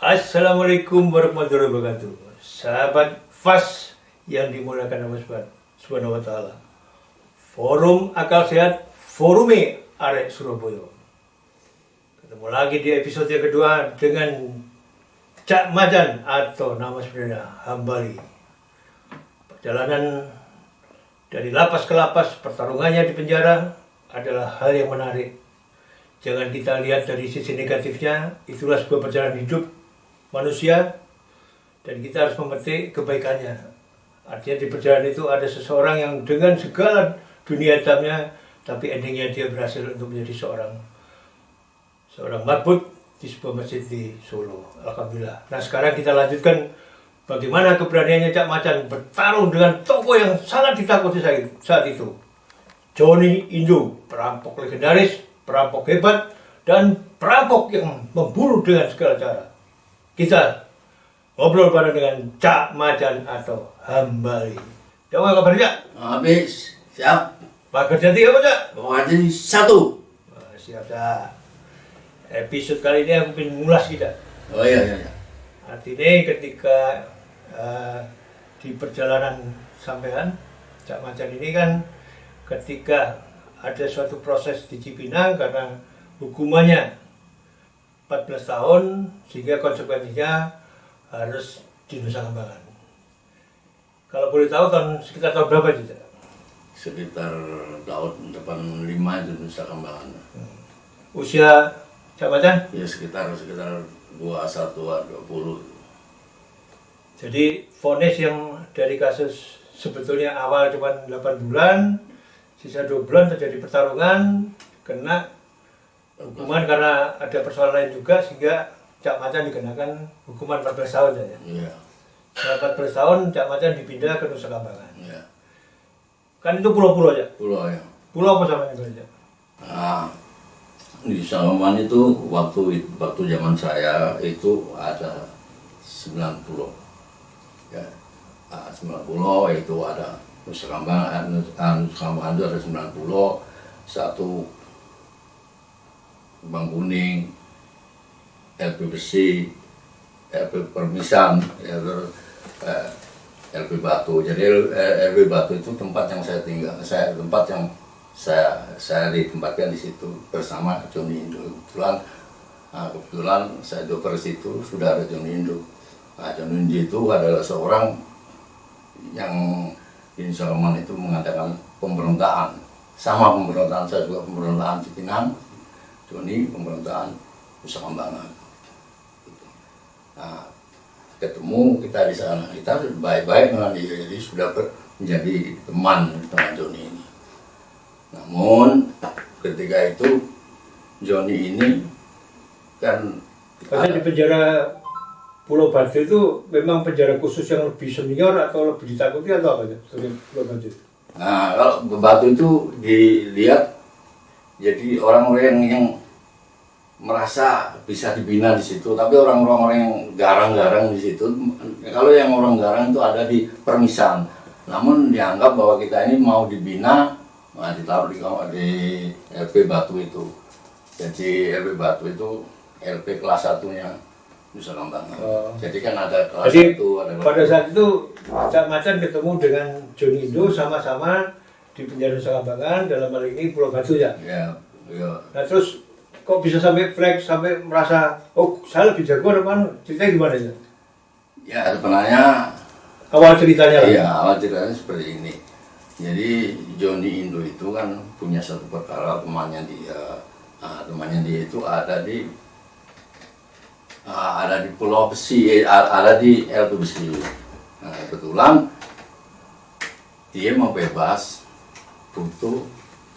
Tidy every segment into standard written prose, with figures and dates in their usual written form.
Assalamualaikum warahmatullahi wabarakatuh. Sahabat FAS yang dimuliakan Allah Subhanahu wa taala. Forum Akal Sehat, Forume Arek Surabaya. Ketemu lagi di episode yang kedua dengan Cak Macan atau nama sebenarnya Hambali. Perjalanan dari lapas ke lapas, pertarungannya di penjara adalah hal yang menarik. Jangan kita lihat dari sisi negatifnya, itulah sebuah perjalanan hidup manusia dan kita harus memetik kebaikannya. Artinya di perjalanan itu ada seseorang yang dengan segala dunia hitamnya, tapi endingnya dia berhasil untuk menjadi seorang marbot di sebuah masjid di Solo. Alhamdulillah. Nah sekarang kita lanjutkan bagaimana keberaniannya Cak Macan bertarung dengan tokoh yang sangat ditakuti saat itu. Johnny Indo, perampok legendaris, perampok hebat, dan perampok yang membunuh dengan segala cara. Kita ngobrol bareng dengan Cak Macan atau Hambali. Cak, apa kabar Cak? Habis, siap. Pagar Jati apa Cak? Pagar Jati 1. Siap Cak. Episode kali ini aku ingin ngulas kita. Oh iya. Artinya ketika di perjalanan sampean Cak Macan ini kan ketika ada suatu proses di Cipinang karena hukumannya 14 tahun sehingga konsekuensinya harus di Nusa Kambangan. Kalau boleh tahu sekitar tahun berapa itu? Sekitar tahun 85 itu Nusa Kambangan. Usia Cak Macan? Ya sekitar 21 20. Jadi vonis yang dari kasus sebetulnya awal cuma 8 bulan, sisa 2 bulan terjadi pertarungan, kena hukuman karena ada persoalan lain juga sehingga Cak Macan dikenakan hukuman 14 tahun saja. Iya. Setelah 14 tahun Cak Macan dipindah ke Nusa Kambangan. Iya. Kan itu pulau-pulau aja. Pulau ya. Pulau apa sama itu aja? Nah, di Nusa Kambangan itu waktu zaman saya itu ada 9 pulau. Ya. 9 pulau itu ada Nusa Kambangan itu ada 9 pulau, satu Bang Kuning, LP Besi, LP Permisan, LP Batu. Jadi LP Batu itu tempat yang saya tinggal, tempat yang saya ditempatkan di situ bersama Johnny Indo. Kebetulan saya dokter di situ sudah ada Johnny Indo. Nah, Johnny Indo itu adalah seorang yang di Nusa Kambangan itu mengadakan pemberontakan. Sama pemberontakan saya juga, pemberontakan Cipinang. Johnny pemberontakan Nusa Kambangan. Nah, ketemu kita di sana, kita baik-baik dengan dia, jadi sudah menjadi teman dengan Johnny ini. Namun ketika itu Johnny ini kan Karena di penjara Pulau Batu itu memang penjara khusus yang lebih senior atau lebih ditakuti atau apa ya? Pulau Batu. Nah, kalau Batu itu dilihat jadi orang-orang yang merasa bisa dibina di situ, tapi orang-orang yang garang-garang di situ, kalau yang orang garang itu ada di Permisan, namun dianggap bahwa kita ini mau dibina, nah ditaruh di LP Batu itu. Jadi LP Batu itu LP kelas 1-nya Nusa Kambangan. Jadi kan ada kelas 1, ada pada saat itu Cak Macan ketemu dengan Johnny Indo sama-sama di penjara Nusa Kambangan, dalam hal ini Pulau Batu ya. Iya. Nah terus kok bisa sampai flex, sampai merasa, oh saya lebih jago apa? Ceritanya gimana ya? Ya sebenarnya Awal ceritanya lah. iya, awal ceritanya seperti ini. Jadi Johnny Indo itu kan punya satu perkara, temannya dia itu ada di Pulau Besi, ada di LP Besi. Nah, kebetulan dia mau bebas, butuh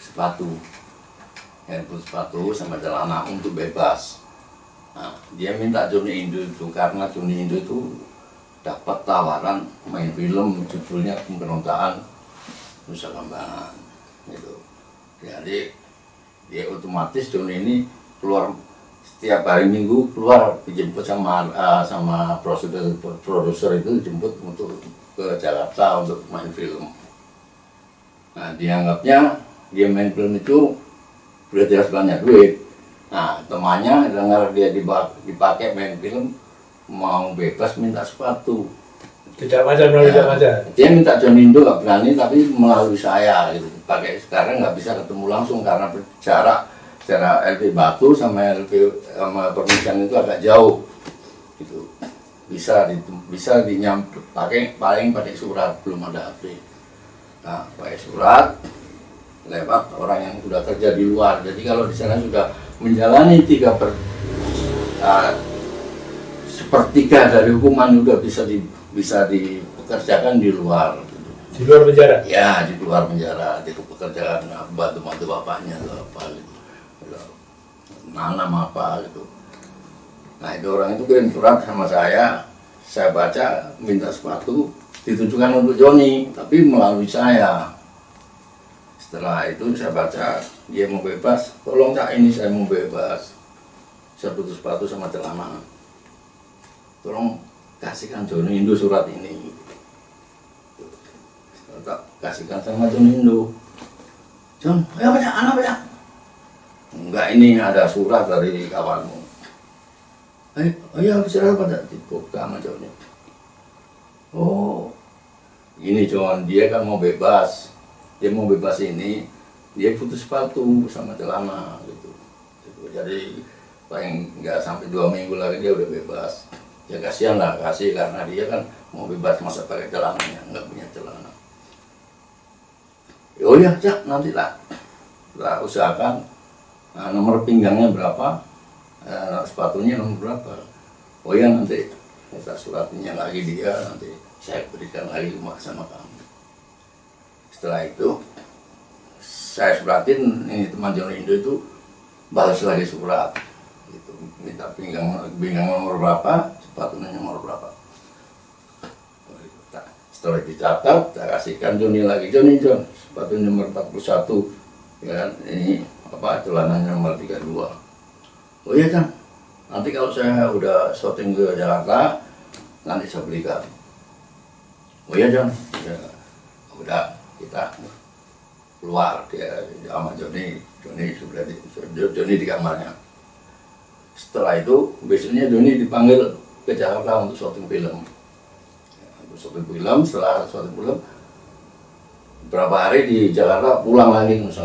sepatu sama celana untuk bebas. Nah, dia minta Johnny Indo itu karena Johnny Indo itu dapat tawaran main film judulnya Pemberontakan Nusa Kambangan gitu. Jadi dia otomatis Johnny ini keluar setiap hari Minggu, keluar dijemput sama produser itu dijemput untuk ke Jakarta untuk main film. Nah, dianggapnya dia main film itu udah jelas banyak duit. Nah, temannya dengar dia dipakai main film, mau bebas minta sepatu. Tidak Macan melalui Cak Macan. Dia minta Jonindo nggak berani, tapi melalui saya gitu. Pakai sekarang nggak bisa ketemu langsung karena jarak LP Batu sama LP sama Permijan itu agak jauh. Gitu. Bisa pakai surat, belum ada HP. Nah, pakai surat lewat orang yang sudah kerja di luar. Jadi kalau di sana sudah menjalani sepertiga dari hukuman udah bisa dipekerjakan di luar. Di luar penjara? Ya, di luar penjara, itu pekerjaan bantu bapaknya atau apa gitu. Nanam apa gitu. Nah, itu orang itu kirim surat sama saya baca minta sepatu ditujukan untuk Joni, tapi melalui saya. Setelah itu saya baca, dia mau bebas, tolong Cak, ini saya mau bebas. Saya butuh sepatu sama celana. Tolong kasihkan Joni Indo surat ini. Kasihkan sama Joni Indo. Jon, ayo baca, anak baca. Enggak, ini ada surat dari kawanmu. Ayo bicara pada dibuka sama Joni. Oh, ini Jon, dia kan mau bebas. Dia mau bebas ini, dia butuh sepatu sama celana gitu. Jadi paling nggak sampai 2 minggu lagi dia udah bebas. Ya kasihan lah, karena dia kan mau bebas masa pakai celananya, nggak punya celana. Oh ya, Cak, nanti lah usahakan nomor pinggangnya berapa, sepatunya nomor berapa. Oh ya, nanti kita suratnya lagi dia, nanti saya berikan lagi sama kamu. Setelah itu saya suratin, ini teman Joni Indo itu balas lagi surat gitu, minta pinggang nomor berapa, sepatunya nomor berapa. Setelah dicatat, saya kasihkan Joni lagi, Jon, sepatu nomor 41, ya kan, ini apa, celananya nomor 32. Oh iya Cang, nanti kalau saya udah syuting ke Jakarta, nanti saya belikan. Oh iya Jon, ya, udah kita keluar, dia sama Joni di kamarnya. Setelah itu besoknya Joni dipanggil ke Jakarta untuk syuting film. Setelah syuting film beberapa hari di Jakarta, pulang lagi ke Nusa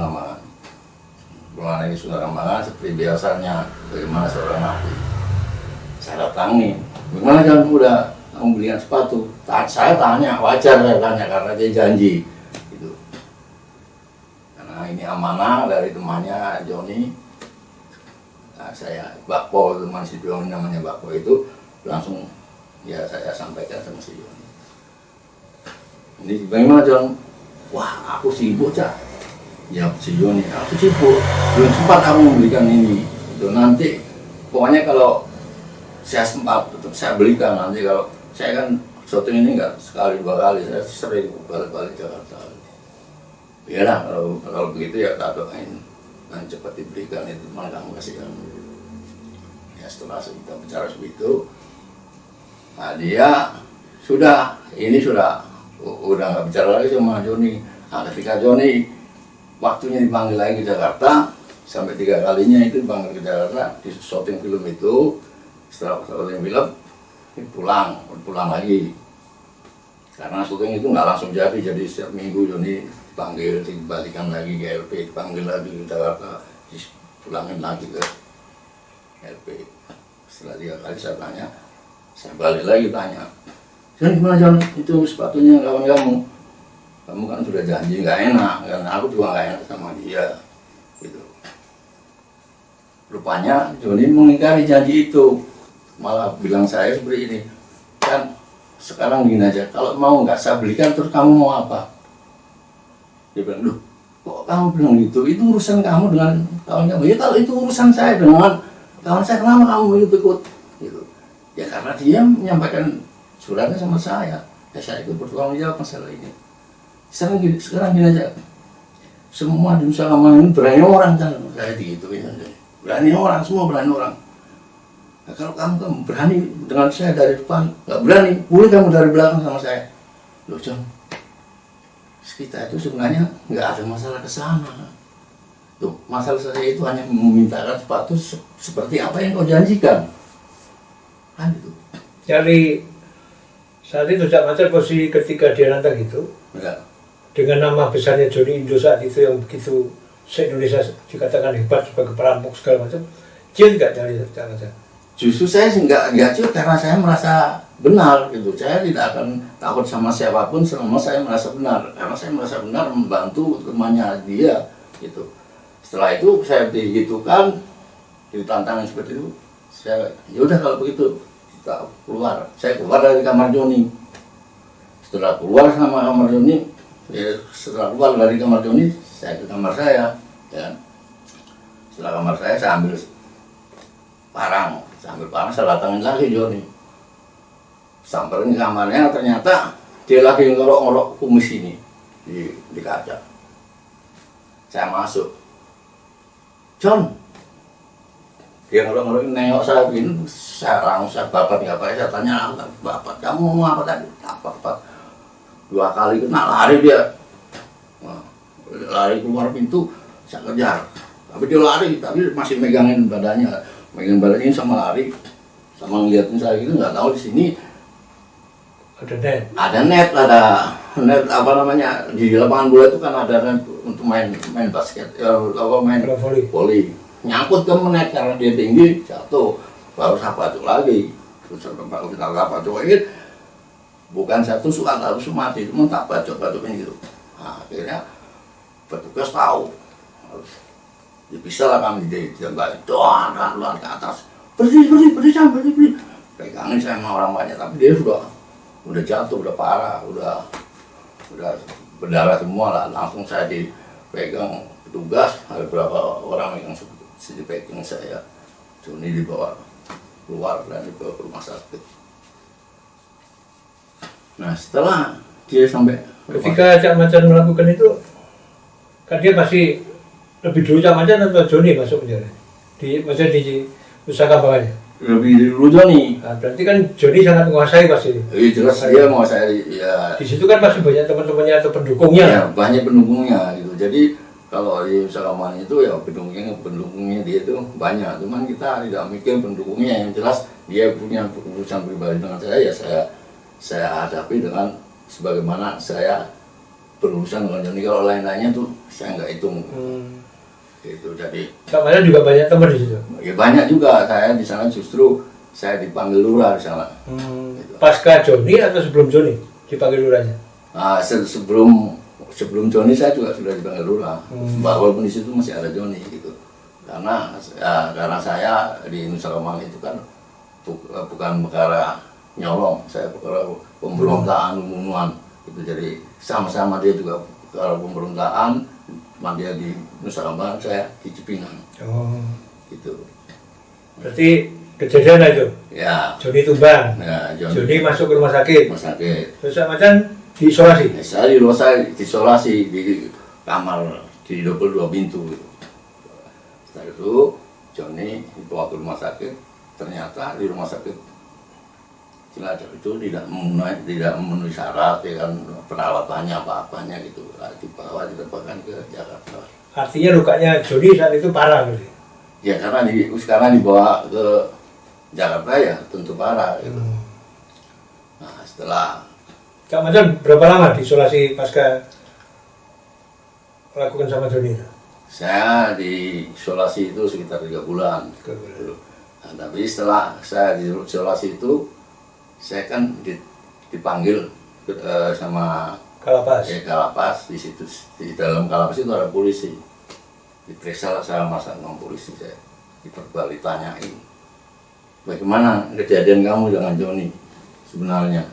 Kambangan seperti biasanya, bagaimana seorang napi. Saya datangi, bagaimana Jon, udah kamu belikan sepatu? Saya tanya, wajar saya tanya karena dia janji gitu. Karena ini amanah dari temannya Joni. Nah, saya Bakpo, teman si Joni namanya Bakpo itu, langsung ya saya sampaikan sama si Joni. Ini bagaimana Jon? Wah, aku sibuk Cak. Ya si Joni, aku sibuk, belum sempat aku membelikan ini. Itu nanti pokoknya kalau saya sempat tetap saya belikan. Nanti kalau saya kan syuting ini enggak sekali 2 kali, saya sering balik-balik Jakarta. Ya lah, kalau begitu ya tak doain dan cepat diberikan itu, mana kamu kasihkan. Ya setelah kita bicara begitu, nah dia sudah nggak bicara lagi sama Joni. Nah, ketika Joni waktunya dipanggil lagi ke Jakarta, sampai 3 kalinya itu dipanggil ke Jakarta di syuting film itu. Setelah syuting film pulang lagi karena syuting itu nggak langsung jadi setiap minggu Joni dipanggil, dibalikan lagi ke LP, dipanggil lagi ke Jakarta, dipulangin lagi ke LP. Setelah 3 kali saya tanya, saya balik lagi tanya, Jon, gimana Jon, itu sepatunya kawan kamu kan sudah janji, nggak enak, karena aku juga nggak enak sama dia gitu. Rupanya Joni mengingkari janji itu, malah bilang saya seperti ini, kan sekarang gini aja, kalau mau nggak saya belikan terus kamu mau apa? Dia bilang, loh kok kamu bilang gitu, itu urusan kamu dengan kawan kamu. Ya kalau itu urusan saya dengan kawan saya, kenapa kamu ikut gitu? Ya karena dia menyampaikan suratnya sama saya, ya saya ikut bertanggung jawab masalah ini. Sekarang gini aja, semua di Nusa Kambangan ini berani orang kan, saya digituin aja. Berani orang, semua berani orang. Nah, kalau kamu berani dengan saya dari depan, nggak berani, boleh kamu dari belakang sama saya. Loh Jon, kita itu sebenarnya nggak ada masalah ke sana. Tuh, masalah saya itu hanya memintakan sepatu seperti apa yang kau janjikan. Kan itu. nyari saat itu Cak Macan posisi ketika dia nantang gitu Ya. dengan nama besarnya Joni Indo saat itu yang begitu se-Indonesia dikatakan hebat sebagai perampok segala macam, ciut nggak nyari Cak Macan? Justru saya sih nggak ciut karena saya merasa benar gitu. Saya tidak akan takut sama siapapun selama saya merasa benar. Karena saya merasa benar membantu temannya dia gitu. Setelah itu saya digitukan, ditantangin seperti itu. Saya ya udah kalau begitu kita keluar. Saya keluar dari kamar Joni. Setelah keluar sama kamar Joni, ya, setelah keluar dari kamar Joni, saya ke kamar saya. Ya. Setelah kamar saya ambil parang, saya datangin lagi Joni. Samperin ke kamarnya, ternyata dia lagi ngorok-ngorok kumis ini di kaca. Saya masuk, John. Dia ngorok-ngorok nengok saya begini, saya langsung bapak nggak apa, saya tanya bapak kamu mau apa tadi? Apa? 2 kali kena lari dia. Wah, lari keluar pintu, saya kejar. Tapi dia lari, tapi masih megangin badannya sama lari, sama ngeliatin saya gitu, nggak tahu di sini ada net apa namanya di lapangan bola itu kan ada net untuk main basket, main volley. Nyangkut ke net karena dia tinggi, jatuh, baru saya bacok lagi. Terus kalau kita bacok lagi, bukan satu suka harus mati, cuma tak bacok-bacokin gitu. Nah, akhirnya petugas tahu, ya bisa lah kami ditembak, doang ke atas, bersih, pegangin saya sama orang banyak, tapi dia udah jatuh, udah parah, udah berdarah semua lah. Langsung saya dipegang petugas, ada beberapa orang yang dipegang saya, Joni dibawa keluar dan dibawa ke rumah sakit. Nah setelah dia sampai ketika Cak Macan melakukan itu, kan dia masih lebih dulu Cak Macan atau Joni masuk penjara? Maksudnya di usaha bawahnya? Lebih dulu Joni. Nah, berarti kan Joni sangat menguasai pasti. Iya jelas dia menguasai. Ya. Di situ kan masih banyak teman-temannya atau pendukungnya. Ya, banyak pendukungnya gitu. Jadi kalau di usaha bawahnya itu ya pendukungnya dia itu banyak. Cuman kita tidak mikir pendukungnya, yang jelas dia punya urusan pribadi dengan saya, ya saya hadapi dengan sebagaimana saya berurusan dengan Joni. Kalau lain-lainnya tuh saya nggak hitung. Gitu. Jadi Cak Macan juga banyak teman di situ. Ya banyak juga, saya di sana justru saya dipanggil lurah di sana. Gitu. Pasca Joni atau sebelum Joni dipanggil lurahnya? Nah, sebelum Joni saya juga sudah dipanggil lurah. Walaupun di situ masih ada Joni gitu. Karena saya di Nusa Kambangan itu kan bukan perkara nyolong, saya perkara pemberontakan, pembunuhan. Gitu. Jadi sama-sama dia juga perkara pemberontakan. Dia di Nusa Kambangan, saya di Cipinang. Oh. Gitu. Berarti kejadian itu? Ya. Joni tumbang. Ya, Joni masuk ke rumah sakit. Terus Cak Macan diisolasi? Ya, saya diisolasi di kamar di 22 pintu. Setelah itu Joni dibawa ke rumah sakit. Ternyata di rumah sakit Cilacap itu tidak memenuhi syarat, ya kan, peralatannya apa-apanya gitu. Dibawa ditempatkan ke Jakarta. Artinya lukanya Joni saat itu parah gitu? Ya karena sekarang dibawa ke Jakarta ya tentu parah gitu. Nah setelah Cak Macan berapa lama diisolasi pasca lakukan sama Joni? Saya diisolasi itu sekitar 3 bulan. Nah, tapi setelah saya diisolasi itu, saya kan dipanggil sama Kalapas. Di situ, di dalam Kalapas itu ada polisi. Diperiksa sama polisi, saya diperbal, ditanyain bagaimana kejadian kamu dengan Joni sebenarnya.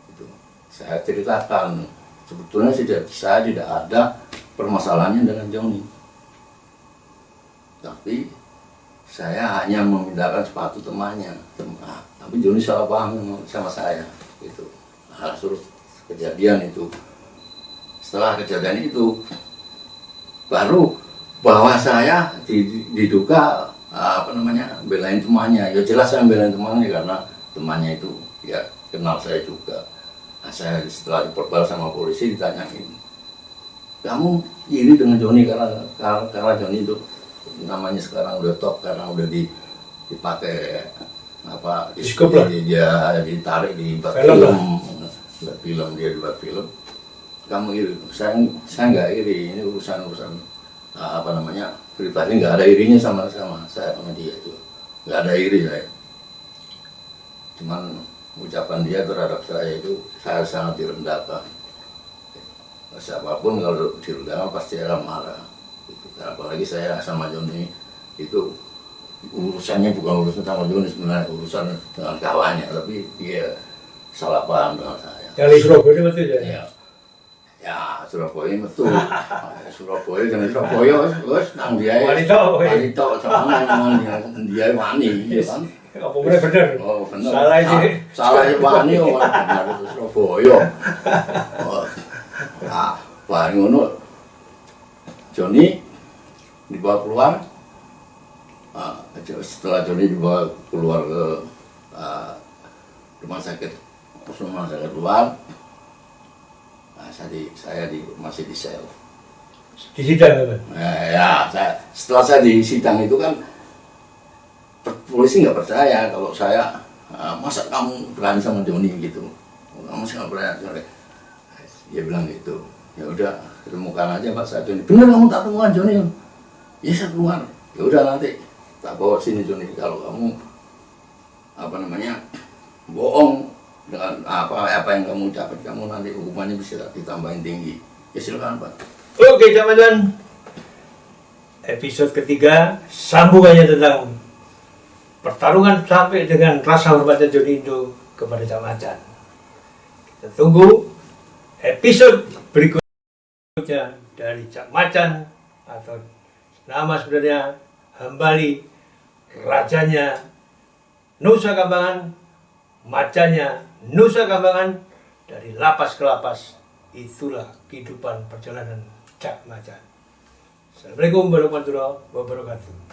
Itu saya ceritakan sebetulnya saya tidak ada permasalahannya dengan Joni, tapi saya hanya memindahkan sepatu temannya. Tapi Joni salah paham sama saya gitu. Nah, suruh kejadian itu. Setelah kejadian itu baru bahwa saya diduga belain temannya. Ya jelas saya belain temannya karena temannya itu ya kenal saya juga. Nah, saya setelah diperbal sama polisi ditanyain, kamu iri dengan Joni karena Joni itu namanya sekarang udah top karena udah dipakai apa Bioskop lah. dia ditarik di buat Film lah. film dia buat film. Kamu iri, saya nggak iri, ini urusan apa namanya pribadi, nggak ada irinya sama saya sama dia itu, nggak ada iri saya. Cuman ucapan dia terhadap saya itu saya sangat direndahkan. Siapapun kalau direndahkan pasti akan marah. Gitu. Apalagi saya sama Joni itu urusannya bukan urusan sama Joni, sebenarnya urusan dengan kawannya, tapi dia salah paham dengan saya. Yang di Surabaya itu betul ya? Ya, Surabaya betul. Surabaya dengan Surabaya wes nang dia. Wanita sama dia wani, ya kan? Apa benar? Oh, benar. Salah ini. Salah wani orang benar itu Surabaya. Nah, wani ngono. Joni dibawa keluar. Setelah Joni dibawa keluar ke rumah sakit luar. Nah, saya masih di sel. Di sidang kan? Ya, setelah saya di sidang itu kan polisi nggak percaya kalau saya masa kamu berani sama Joni gitu, kamu nggak berani. Dia bilang gitu. Ya udah ketemukan aja Pak saya Joni. Bener kamu tak temukan Joni? Ya saya temukan. Ya udah nanti tak bawa sini Joni, kalau kamu apa namanya bohong dengan apa yang kamu ucapkan, kamu nanti hukumannya bisa ditambahin tinggi. Ya silakan Pak. Oke teman-teman, episode ketiga sambungannya tentang pertarungan sampai dengan rasa hormatnya Joni Indo kepada Cak Macan. Kita tunggu episode berikutnya dari Cak Macan atau nama sebenarnya Hambali, rajanya Nusa Kambangan, macannya Nusa Kambangan, dari lapas ke lapas. Itulah kehidupan perjalanan Cak Macan. Assalamualaikum warahmatullahi wabarakatuh.